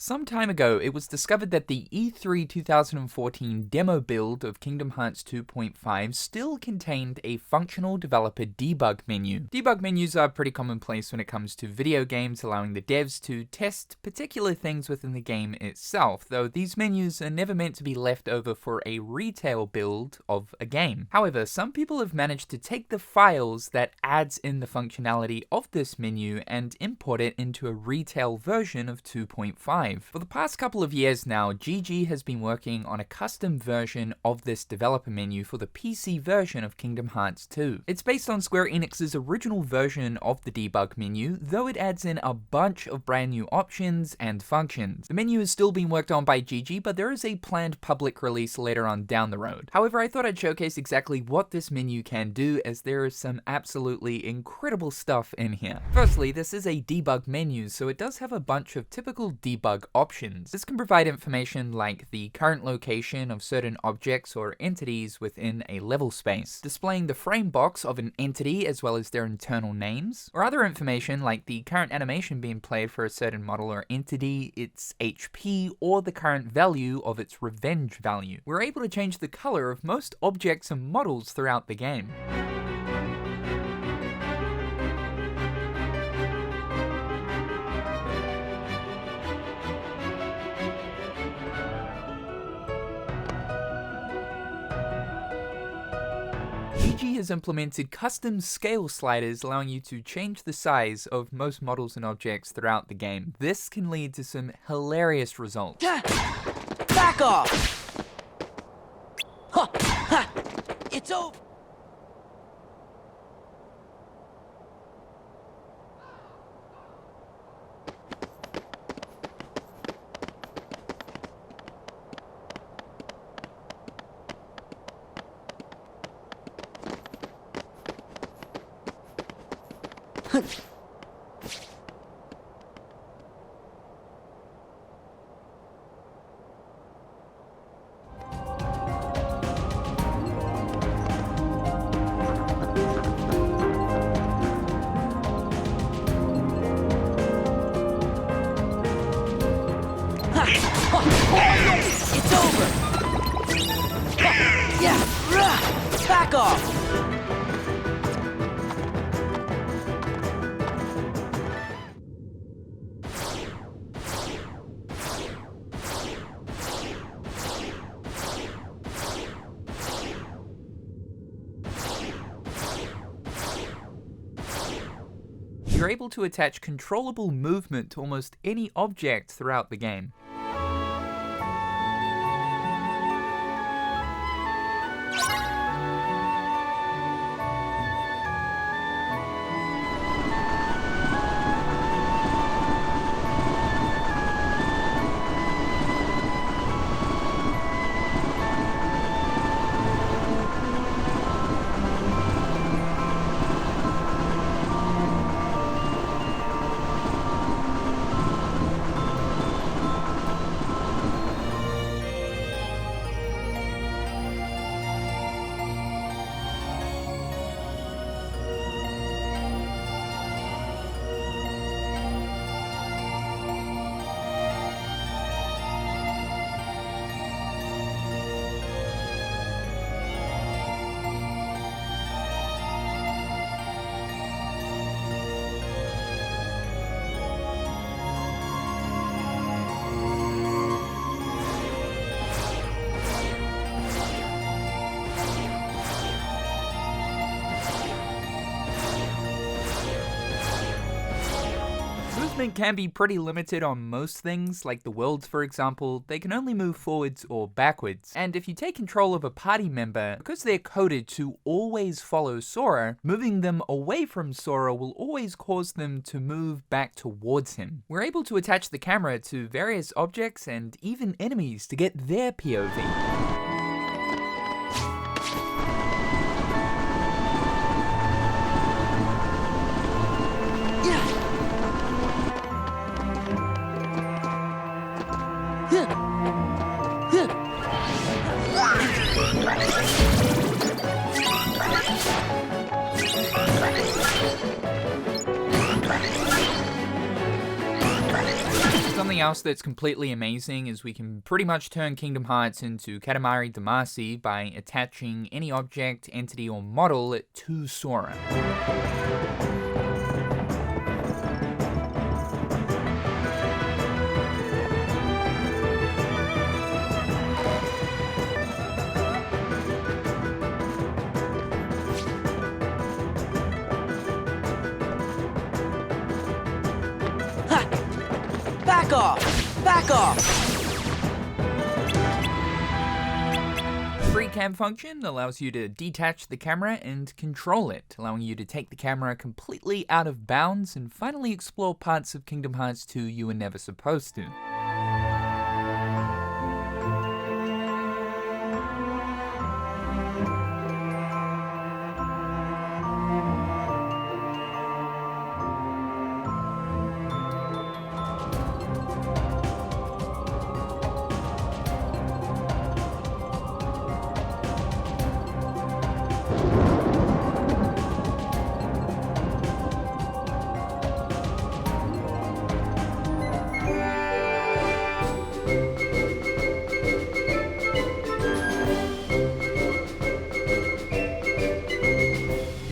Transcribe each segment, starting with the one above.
Some time ago, it was discovered that the E3 2014 demo build of Kingdom Hearts 2.5 still contained a functional developer debug menu. Debug menus are pretty commonplace when it comes to video games, allowing the devs to test particular things within the game itself, though these menus are never meant to be left over for a retail build of a game. However, some people have managed to take the files that adds in the functionality of this menu and import it into a retail version of 2.5. For the past couple of years now, GG has been working on a custom version of this developer menu for the PC version of Kingdom Hearts 2. It's based on Square Enix's original version of the debug menu, though it adds in a bunch of brand new options and functions. The menu is still being worked on by GG, but there is a planned public release later on down the road. However, I thought I'd showcase exactly what this menu can do, as there is some absolutely incredible stuff in here. Firstly, this is a debug menu, so it does have a bunch of typical debug options. This can provide information like the current location of certain objects or entities within a level space, displaying the frame box of an entity as well as their internal names, or other information like the current animation being played for a certain model or entity, its HP, or the current value of its revenge value. We're able to change the color of most objects and models throughout the game. GG has implemented custom scale sliders allowing you to change the size of most models and objects throughout the game. This can lead to some hilarious results. Back off! Ha! Ha! It's over! It's over! Yeah! Back off! You're able to attach controllable movement to almost any object throughout the game. Movement can be pretty limited on most things, like the worlds for example. They can only move forwards or backwards. And if you take control of a party member, because they're coded to always follow Sora, moving them away from Sora will always cause them to move back towards him. We're able to attach the camera to various objects and even enemies to get their POV. Something else that's completely amazing is we can pretty much turn Kingdom Hearts into Katamari Damacy by attaching any object, entity, or model to Sora. Back off! Back off! Free cam function allows you to detach the camera and control it, allowing you to take the camera completely out of bounds and finally explore parts of Kingdom Hearts 2 you were never supposed to.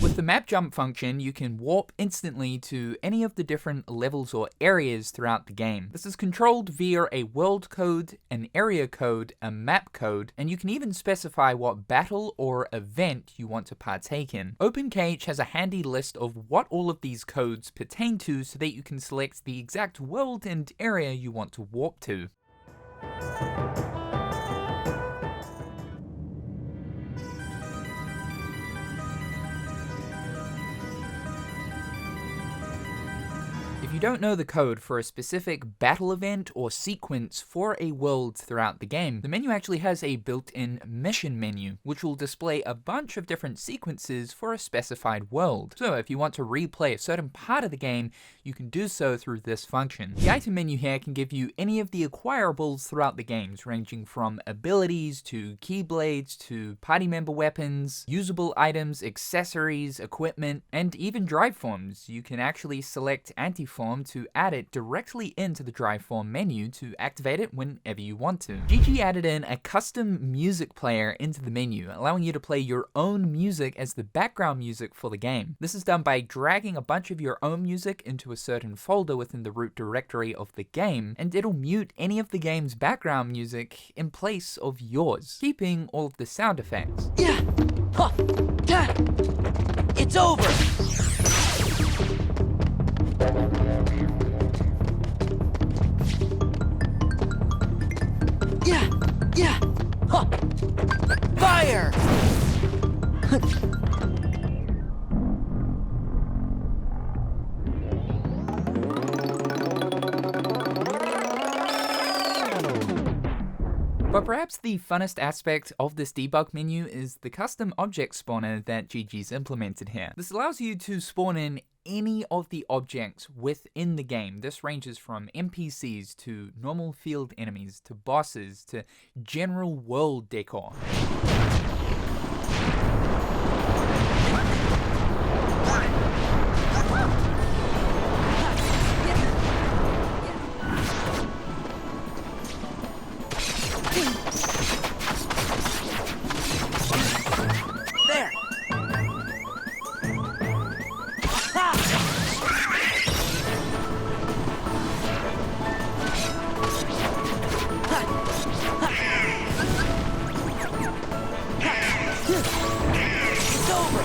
With the map jump function, you can warp instantly to any of the different levels or areas throughout the game. This is controlled via a world code, an area code, a map code, and you can even specify what battle or event you want to partake in. OpenCage has a handy list of what all of these codes pertain to so that you can select the exact world and area you want to warp to. If you don't know the code for a specific battle event or sequence for a world throughout the game, the menu actually has a built-in mission menu, which will display a bunch of different sequences for a specified world. So if you want to replay a certain part of the game, you can do so through this function. The item menu here can give you any of the acquirables throughout the games, ranging from abilities to keyblades to party member weapons, usable items, accessories, equipment, and even drive forms. You can actually select anti-form to add it directly into the drive form menu to activate it whenever you want to. GG added in a custom music player into the menu, allowing you to play your own music as the background music for the game. This is done by dragging a bunch of your own music into a certain folder within the root directory of the game, and it'll mute any of the game's background music in place of yours, keeping all of the sound effects. Yeah! Huh. Yeah. It's over! Yeah! Yeah! Huh. Fire! But perhaps the funnest aspect of this debug menu is the custom object spawner that GG's implemented here. This allows you to spawn in any of the objects within the game. This ranges from NPCs to normal field enemies to bosses to general world decor. There! It's over!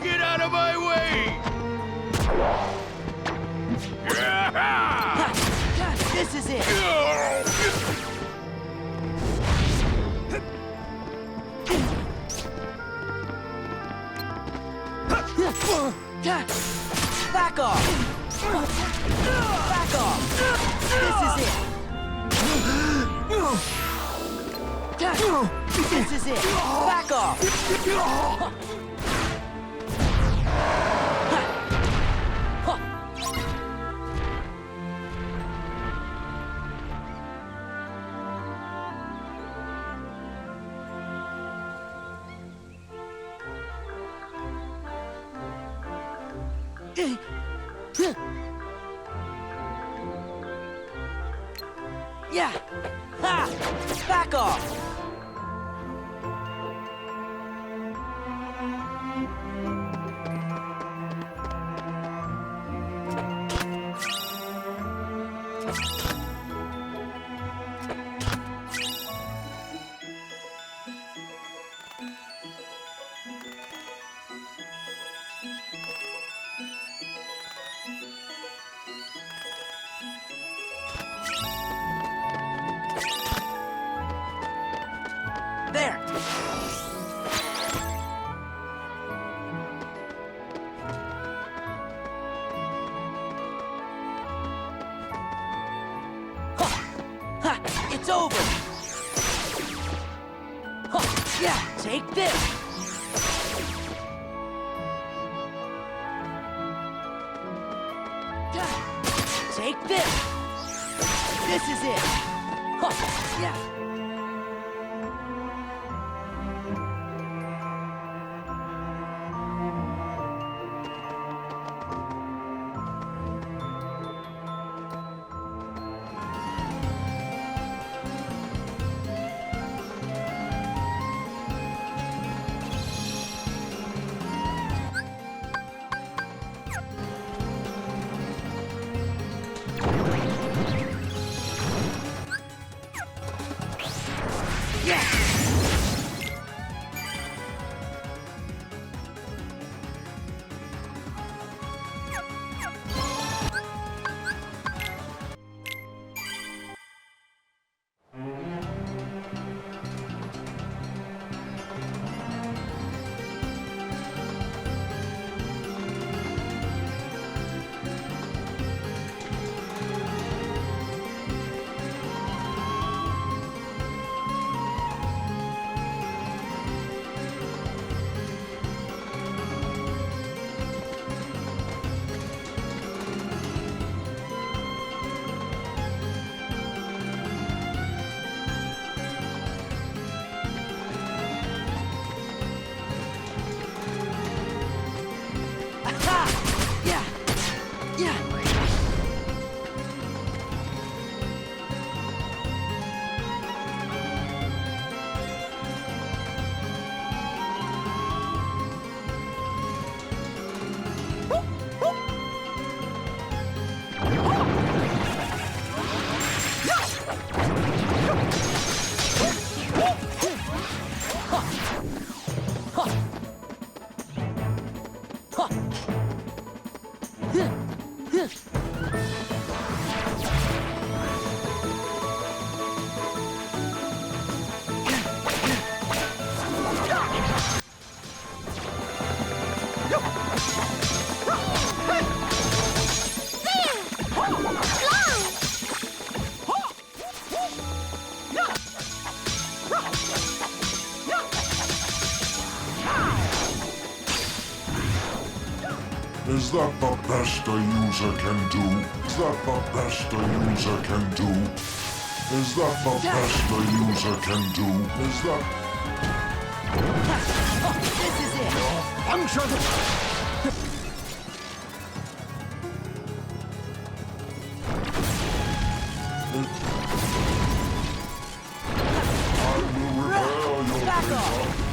Get out of my way! This is it! Back off! This is it. Back off. Yeah. Ha! Back off. There. Ha! It's over. Ha! Yeah, take this. Take this. This is it. Ha! Yeah. Is that the best a user can do? Is that the best a user can do? Is that the best a user can do? Is that... This is it. Function! I will repair your Back data. off.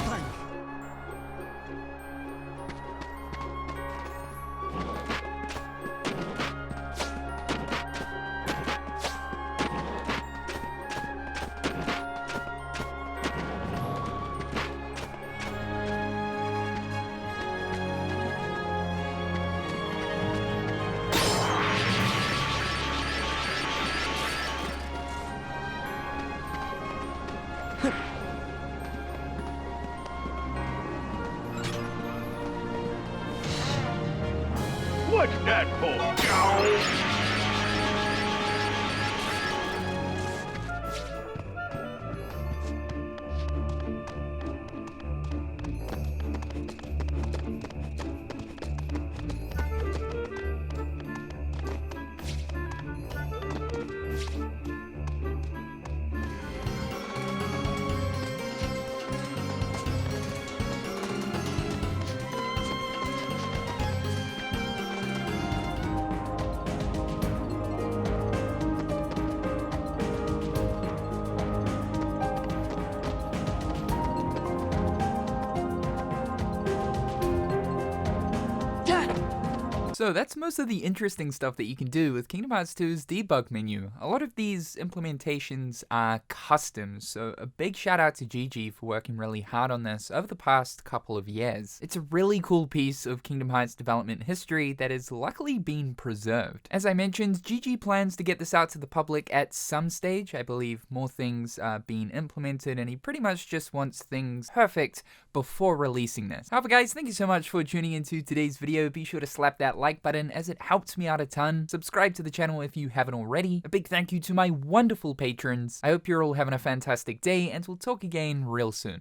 So that's most of the interesting stuff that you can do with Kingdom Hearts 2's debug menu. A lot of these implementations are custom, so a big shout out to Gigi for working really hard on this over the past couple of years. It's a really cool piece of Kingdom Hearts development history that is luckily being preserved. As I mentioned, Gigi plans to get this out to the public at some stage. I believe more things are being implemented and he pretty much just wants things perfect before releasing this. However guys, thank you so much for tuning into today's video. Be sure to slap that like button as it helps me out a ton. Subscribe to the channel if you haven't already. A big thank you to my wonderful patrons. I hope you're all having a fantastic day and we'll talk again real soon.